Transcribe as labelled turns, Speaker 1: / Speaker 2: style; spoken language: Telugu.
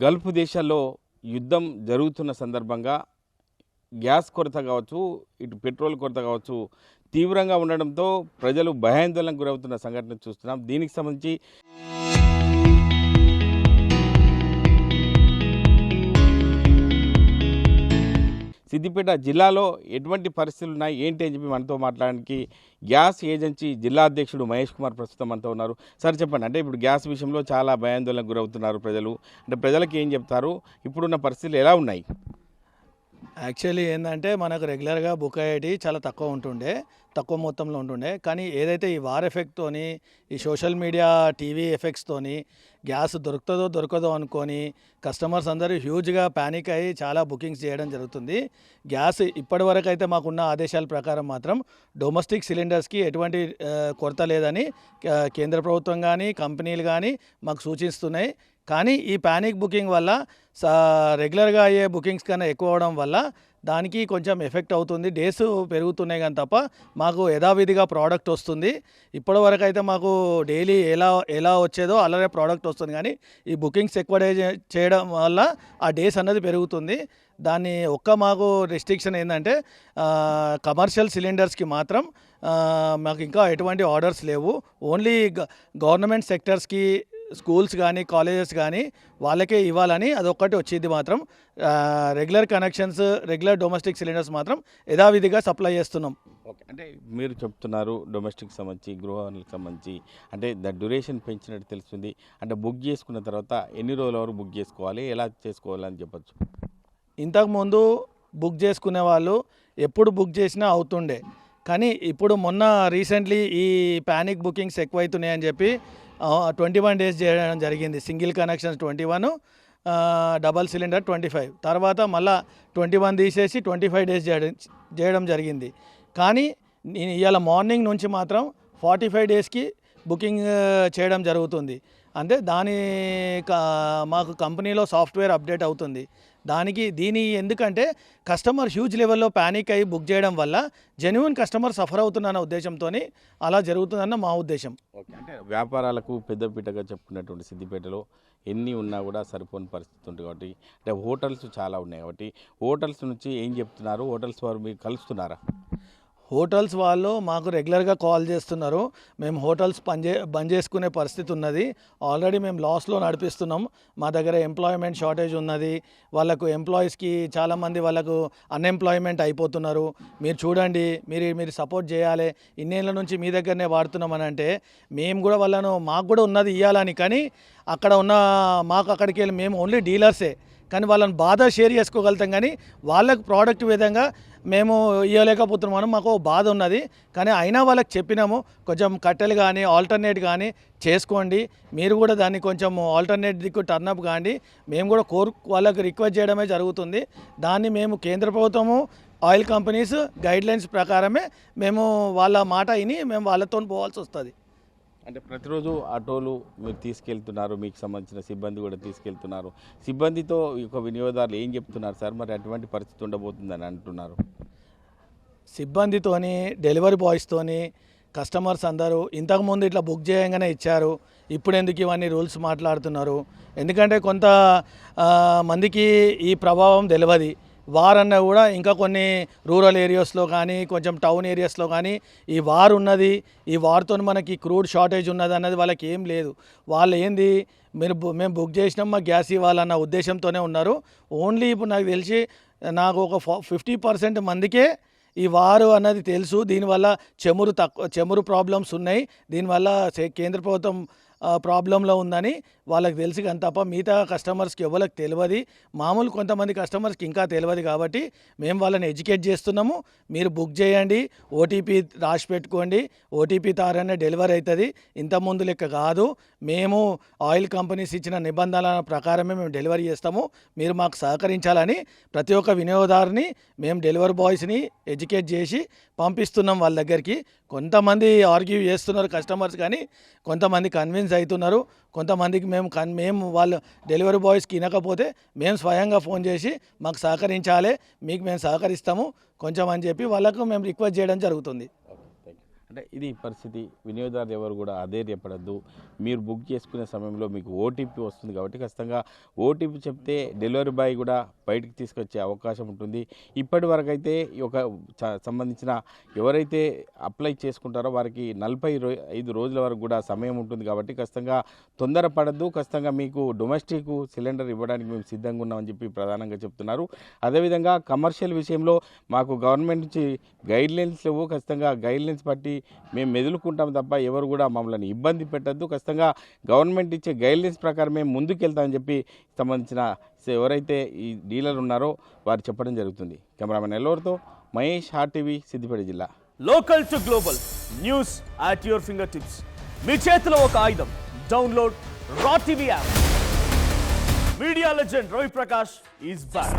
Speaker 1: గల్ఫ్ దేశాల్లో యుద్ధం జరుగుతున్న సందర్భంగా గ్యాస్ కొరత కావచ్చు, ఇటు పెట్రోల్ కొరత కావచ్చు తీవ్రంగా ఉండడంతో ప్రజలు భయాందోళనకు గురవుతున్న సంఘటన చూస్తున్నాం. దీనికి సంబంధించి సిద్దిపేట జిల్లాలో ఎటువంటి పరిస్థితులు ఉన్నాయి ఏంటి అని చెప్పి మనతో మాట్లాడడానికి గ్యాస్ ఏజెన్సీ జిల్లా అధ్యక్షుడు మహేష్ కుమార్ ప్రస్తుతం మనతో ఉన్నారు. సార్ చెప్పండి, అంటే ఇప్పుడు గ్యాస్ విషయంలో చాలా భయాందోళనకు గురవుతున్నారు ప్రజలు, అంటే ప్రజలకు ఏం చెప్తారు, ఇప్పుడున్న పరిస్థితులు ఎలా ఉన్నాయి?
Speaker 2: యాక్చువల్లీ ఏంటంటే మనకు రెగ్యులర్గా బుక్ అయ్యేటి చాలా తక్కువ మొత్తంలో ఉంటుండే. కానీ ఏదైతే ఈ వార్ ఎఫెక్ట్తోని, ఈ సోషల్ మీడియా టీవీ ఎఫెక్ట్స్తోని గ్యాస్ దొరకదో అనుకొని కస్టమర్స్ అందరూ హ్యూజ్గా ప్యానిక్ అయ్యి చాలా బుకింగ్స్ చేయడం జరుగుతుంది. గ్యాస్ ఇప్పటివరకు అయితే మాకున్న ఆదేశాల ప్రకారం మాత్రం డొమెస్టిక్ సిలిండర్స్కి ఎటువంటి కొరత లేదని కేంద్ర ప్రభుత్వం కానీ కంపెనీలు కానీ మాకు సూచిస్తున్నాయి. కానీ ఈ ప్యానిక్ బుకింగ్ వల్ల రెగ్యులర్గా అయ్యే బుకింగ్స్ కన్నా ఎక్కువ అవడం వల్ల దానికి కొంచెం ఎఫెక్ట్ అవుతుంది. డేస్ పెరుగుతున్నాయి కానీ తప్ప మాకు యథావిధిగా ప్రోడక్ట్ వస్తుంది. ఇప్పటివరకు అయితే మాకు డైలీ ఎలా వచ్చేదో అలాగే ప్రోడక్ట్ వస్తుంది. కానీ ఈ బుకింగ్స్ ఎక్కువ చేయడం వల్ల ఆ డేస్ అన్నది పెరుగుతుంది. దాన్ని మాకు రెస్ట్రిక్షన్ ఏంటంటే కమర్షియల్ సిలిండర్స్కి మాత్రం మాకు ఇంకా ఎటువంటి ఆర్డర్స్ లేవు. ఓన్లీ గవర్నమెంట్ సెక్టర్స్కి, స్కూల్స్ కానీ కాలేజెస్ కానీ వాళ్ళకే ఇవ్వాలని అదొక్కటి వచ్చింది. మాత్రం regular connections, regular domestic cylinders మాత్రం యథావిధిగా సప్లై చేస్తున్నాం.
Speaker 1: ఓకే, అంటే మీరు చెప్తున్నారు డొమెస్టిక్ సంబంధించి, గృహాలకు సంబంధించి అంటే డ్యూరేషన్ పెంచినట్టు తెలుస్తుంది. అంటే బుక్ చేసుకున్న తర్వాత ఎన్ని రోజుల వరకు బుక్ చేసుకోవాలి, ఎలా చేసుకోవాలని చెప్పచ్చు?
Speaker 2: ఇంతకుముందు బుక్ చేసుకునే వాళ్ళు ఎప్పుడు బుక్ చేసినా అవుతుండే. కానీ ఇప్పుడు మొన్న రీసెంట్లీ ఈ ప్యానిక్ బుకింగ్స్ ఎక్కువైతున్నాయని చెప్పి 21 డేస్ చేయడం జరిగింది. సింగిల్ కనెక్షన్స్ 21, డబల్ సిలిండర్ 25, తర్వాత మళ్ళీ 21 తీసేసి 25 డేస్ చేయడం జరిగింది. కానీ నేను ఇవాళ మార్నింగ్ నుంచి మాత్రం 45 డేస్కి బుకింగ్ చేయడం జరుగుతుంది. అంటే మాకు కంపెనీలో సాఫ్ట్వేర్ అప్డేట్ అవుతుంది. దీని ఎందుకంటే కస్టమర్ హ్యూజ్ లెవెల్లో ప్యానిక్ అయ్యి బుక్ చేయడం వల్ల జెన్యూన్ కస్టమర్ సఫర్ అవుతుందన్న ఉద్దేశంతో అలా జరుగుతుందన్న మా ఉద్దేశం.
Speaker 1: ఓకే, అంటే వ్యాపారాలకు పెద్దపీటగా చెప్పుకున్నటువంటి సిద్దిపేటలో ఎన్ని ఉన్నా కూడా సరిపోని పరిస్థితి ఉంటుంది. కాబట్టి అంటే హోటల్స్ చాలా ఉన్నాయి. కాబట్టి హోటల్స్ నుంచి ఏం చెప్తున్నారు? హోటల్స్ వారు మీరు కలుస్తున్నారా?
Speaker 2: హోటల్స్ వాళ్ళు మాకు రెగ్యులర్గా కాల్ చేస్తున్నారు. మేము హోటల్స్ బంద్ చేసుకునే పరిస్థితి ఉన్నది. ఆల్రెడీ మేము లాస్లో నడిపిస్తున్నాం. మా దగ్గర ఎంప్లాయ్మెంట్ షార్టేజ్ ఉన్నది. వాళ్ళకు ఎంప్లాయీస్కి చాలామంది వాళ్ళకు అన్ఎంప్లాయ్మెంట్ అయిపోతున్నారు. మీరు చూడండి, మీరు సపోర్ట్ చేయాలి. ఇన్నేళ్ళ నుంచి మీ దగ్గరనే వాడుతున్నామని అంటే మేము కూడా మాకు కూడా ఉన్నది ఇవ్వాలని. కానీ అక్కడికి వెళ్ళి మేము ఓన్లీ డీలర్సే. కానీ వాళ్ళని బాధ షేర్ చేసుకోగలుగుతాం. కానీ వాళ్ళకు ప్రోడక్ట్ విధంగా మేము ఇవ్వలేకపోతున్నామని మాకు బాధ ఉన్నది. కానీ అయినా వాళ్ళకి చెప్పినాము, కొంచెం కట్టెలు కానీ ఆల్టర్నేట్ కానీ చేసుకోండి, మీరు కూడా దాన్ని కొంచెం ఆల్టర్నేట్ దిక్కు టర్నప్ కాండి, మేము కూడా వాళ్ళకి రిక్వెస్ట్ చేయడమే జరుగుతుంది. దాన్ని మేము కేంద్ర ప్రభుత్వము, ఆయిల్ కంపెనీస్ గైడ్లైన్స్ ప్రకారమే మేము వాళ్ళ మాట విని మేము వాళ్ళతో పోవాల్సి వస్తుంది.
Speaker 1: అంటే ప్రతిరోజు ఆటోలు మీరు తీసుకెళ్తున్నారు, మీకు సంబంధించిన సిబ్బంది కూడా తీసుకెళ్తున్నారు. సిబ్బందితో ఒక వినియోగదారులు ఏం చెప్తున్నారు సార్? మరి అటువంటి పరిస్థితి ఉండబోతుందని అంటున్నారు.
Speaker 2: సిబ్బందితోని, డెలివరీ బాయ్స్తోని కస్టమర్స్ అందరూ ఇంతకుముందు ఇట్లా బుక్ చేయంగానే ఇచ్చారు, ఇప్పుడు ఎందుకు ఇవన్నీ రూల్స్ మాట్లాడుతున్నారు? ఎందుకంటే కొంత మందికి ఈ ప్రభావం తెలియదు. వారన్నా కూడా ఇంకా కొన్ని రూరల్ ఏరియాస్లో కానీ కొంచెం టౌన్ ఏరియాస్లో కానీ ఈ వార్ ఉన్నది. ఈ వార్తో మనకి క్రూడ్ షార్టేజ్ ఉన్నది అన్నది వాళ్ళకి ఏం లేదు. వాళ్ళు మేము బుక్ చేసినాం, మా గ్యాస్ ఇవ్వాలన్న ఉద్దేశంతోనే ఉన్నారు. ఓన్లీ ఇప్పుడు నాకు తెలిసి ఒక 50% మందికే ఈ వారు అన్నది తెలుసు. దీనివల్ల చెమురు ప్రాబ్లమ్స్ ఉన్నాయి, దీనివల్ల కేంద్ర ప్రభుత్వం ప్రాబ్లంలో ఉందని వాళ్ళకి తెలిసి. కానీ తప్ప మిగతా కస్టమర్స్కి ఎవరికి తెలియదు. మామూలు కొంతమంది కస్టమర్స్కి ఇంకా తెలియదు. కాబట్టి మేము వాళ్ళని ఎడ్యుకేట్ చేస్తున్నాము. మీరు బుక్ చేయండి, ఓటీపీ రాసి పెట్టుకోండి, ఓటీపీ ద్వారానే డెలివరీ అవుతుంది. ఇంతకుముందు లెక్క కాదు. మేము ఆయిల్ కంపెనీస్ ఇచ్చిన నిబంధనల ప్రకారమే మేము డెలివరీ చేస్తాము. మీరు మాకు సహకరించాలని ప్రతి ఒక్క వినియోగదారుని మేము డెలివరీ బాయ్స్ని ఎడ్యుకేట్ చేసి పంపిస్తున్నాం వాళ్ళ దగ్గరికి. కొంతమంది ఆర్గ్యూ చేస్తున్నారు కస్టమర్స్, కానీ కొంతమంది కన్విన్స్ అవుతున్నారు. కొంతమందికి మేము వాళ్ళు డెలివరీ బాయ్స్కి వినకపోతే మేము స్వయంగా ఫోన్ చేసి మాకు సహకరించాలి, మీకు మేము సహకరిస్తాము కొంచెం అని చెప్పి వాళ్ళకు మేము రిక్వెస్ట్ చేయడం జరుగుతుంది.
Speaker 1: అంటే ఇది పరిస్థితి. వినియోగదారులు ఎవరు కూడా అధైర్యపడద్దు. మీరు బుక్ చేసుకునే సమయంలో మీకు ఓటీపీ వస్తుంది కాబట్టి ఖచ్చితంగా ఓటీపీ చెప్తే డెలివరీ బాయ్ కూడా బయటికి తీసుకొచ్చే అవకాశం ఉంటుంది. ఇప్పటి వరకు అయితే ఒక సంబంధించిన ఎవరైతే అప్లై చేసుకుంటారో వారికి 45 రోజుల వరకు కూడా సమయం ఉంటుంది కాబట్టి ఖచ్చితంగా తొందరపడద్దు. ఖచ్చితంగా మీకు డొమెస్టిక్ సిలిండర్ ఇవ్వడానికి మేము సిద్ధంగా ఉన్నామని చెప్పి ప్రధానంగా చెప్తున్నారు. అదేవిధంగా కమర్షియల్ విషయంలో మాకు గవర్నమెంట్ నుంచి గైడ్లైన్స్ లేవు. ఖచ్చితంగా గైడ్లైన్స్ బట్టి మేము మెదులుకుంటాం తప్ప ఎవరు కూడా మమ్మల్ని ఇబ్బంది పెట్టద్దు. ఖచ్చితంగా గవర్నమెంట్ ఇచ్చే గైడ్లైన్స్ ప్రకారం మేము ముందుకెళ్తామని చెప్పి సంబంధించిన ఎవరైతే ఈ డీలర్ ఉన్నారో వారు చెప్పడం జరుగుతుంది. కెమెరామెన్ ఎల్లూరుతో మహేష్, RTV, సిద్దిపేట జిల్లా.
Speaker 3: Local to global news at your fingertips. మీ చేతిలో ఒక ఆయుధం. Download R TV app. Media legend Ravi Prakash is back.